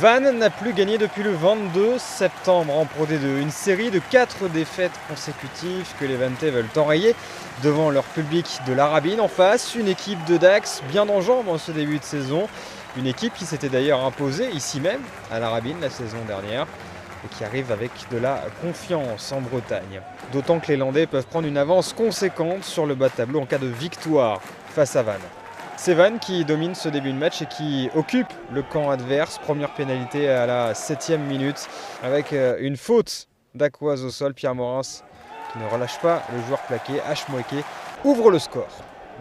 Vannes n'a plus gagné depuis le 22 septembre en Pro D2. Une série de 4 défaites consécutives que les Vanntais veulent enrayer devant leur public de la Rabine en face. Une équipe de Dax bien en jambes en ce début de saison. Une équipe qui s'était d'ailleurs imposée ici même à la Rabine la saison dernière et qui arrive avec de la confiance en Bretagne. D'autant que les Landais peuvent prendre une avance conséquente sur le bas de tableau en cas de victoire face à Vannes. C'est Vannes qui domine ce début de match et qui occupe le camp adverse. Première pénalité à la 7e minute avec une faute d'Aquoise au sol. Pierre Morins qui ne relâche pas le joueur plaqué. Ashmoeke ouvre le score.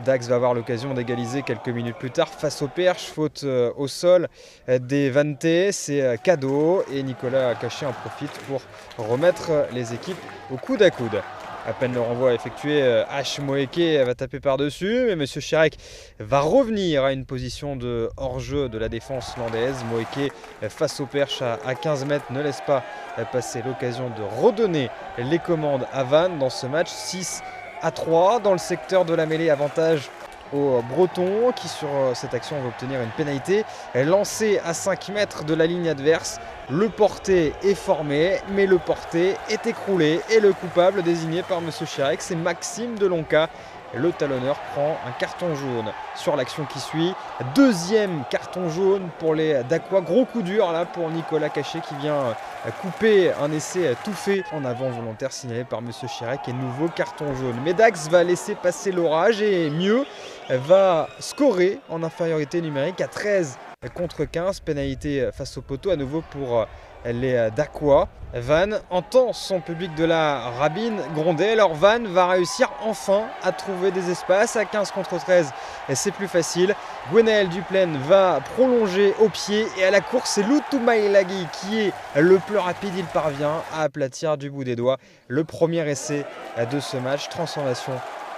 Dax va avoir l'occasion d'égaliser quelques minutes plus tard face au Perche. Faute au sol des Vanntais, c'est cadeau et Nicolas Caché en profite pour remettre les équipes au coude à coude. À peine le renvoi effectué, Ashmoeke va taper par-dessus, mais M. Chirek va revenir à une position de hors-jeu de la défense landaise. Moeke, face au Perche à 15 mètres, ne laisse pas passer l'occasion de redonner les commandes à Vannes dans ce match. 6-3 dans le secteur de la mêlée, avantage aux Bretons qui sur cette action va obtenir une pénalité. Lancé à 5 mètres de la ligne adverse, le porté est formé, mais le porté est écroulé et le coupable désigné par M. Chirek, c'est Maxime Delonca. Le talonneur prend un carton jaune sur l'action qui suit. Deuxième carton jaune pour les Dacois. Gros coup dur là pour Nicolas Caché qui vient couper un essai tout fait en avant volontaire signalé par M. Chirek et nouveau carton jaune. Mais Dax va laisser passer l'orage et mieux va scorer en infériorité numérique à 13 contre 15. Pénalité face au poteau à nouveau pour les Dacois. Vannes entend son public de la Rabine gronder. Alors Vannes va réussir enfin à trouver des espaces. À 15 contre 13, c'est plus facile. Gwenaël Duplaine va prolonger au pied et à la course, c'est Lutumailagi qui est le plus rapide. Il parvient à aplatir du bout des doigts le premier essai de ce match. Transformation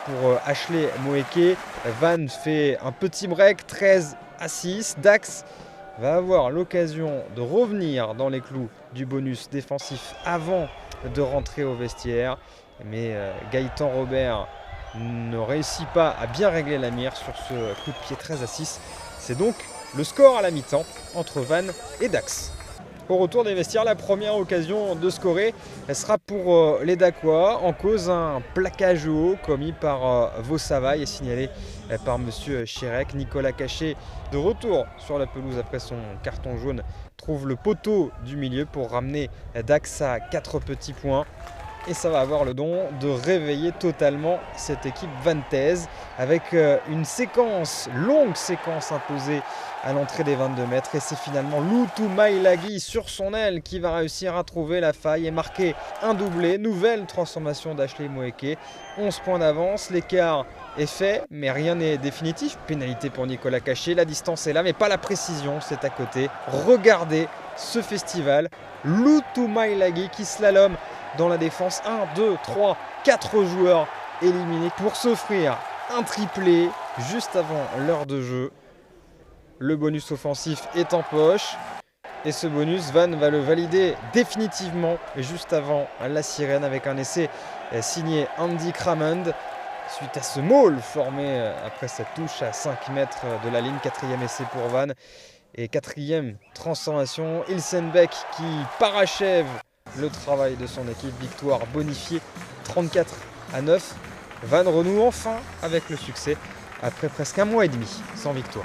pour Ashley Moeke. Vannes fait un petit break, 13-6. Dax va avoir l'occasion de revenir dans les clous du bonus défensif avant de rentrer au vestiaire. Mais Gaëtan Robert ne réussit pas à bien régler la mire sur ce coup de pied. 13-6. C'est donc le score à la mi-temps entre Vannes et Dax. Au retour des vestiaires, la première occasion de scorer sera pour les Dacois. En cause, un plaquage haut commis par Vaussavaille et signalé par M. Chirek. Nicolas Caché, de retour sur la pelouse après son carton jaune, trouve le poteau du milieu pour ramener Dax à 4 petits points. Et ça va avoir le don de réveiller totalement cette équipe vantaise avec une longue séquence imposée à l'entrée des 22 mètres. Et c'est finalement Lutumailagi sur son aile qui va réussir à trouver la faille et marquer un doublé. Nouvelle transformation d'Ashley Moeke. 11 points d'avance, l'écart est fait, mais rien n'est définitif. Pénalité pour Nicolas Caché, la distance est là, mais pas la précision, c'est à côté. Regardez ce festival, Lutumailagi qui slalome dans la défense. 1, 2, 3, 4 joueurs éliminés pour s'offrir un triplé juste avant l'heure de jeu. Le bonus offensif est en poche. Et ce bonus, Vannes va le valider définitivement juste avant la sirène avec un essai signé Andy Cramond. Suite à ce maul formé après cette touche à 5 mètres de la ligne. 4e essai pour Vannes. Et 4e transformation, Ilsenbeck qui parachève le travail de son équipe. Victoire bonifiée 34-9. Vannes renoue enfin avec le succès après presque un mois et demi sans victoire.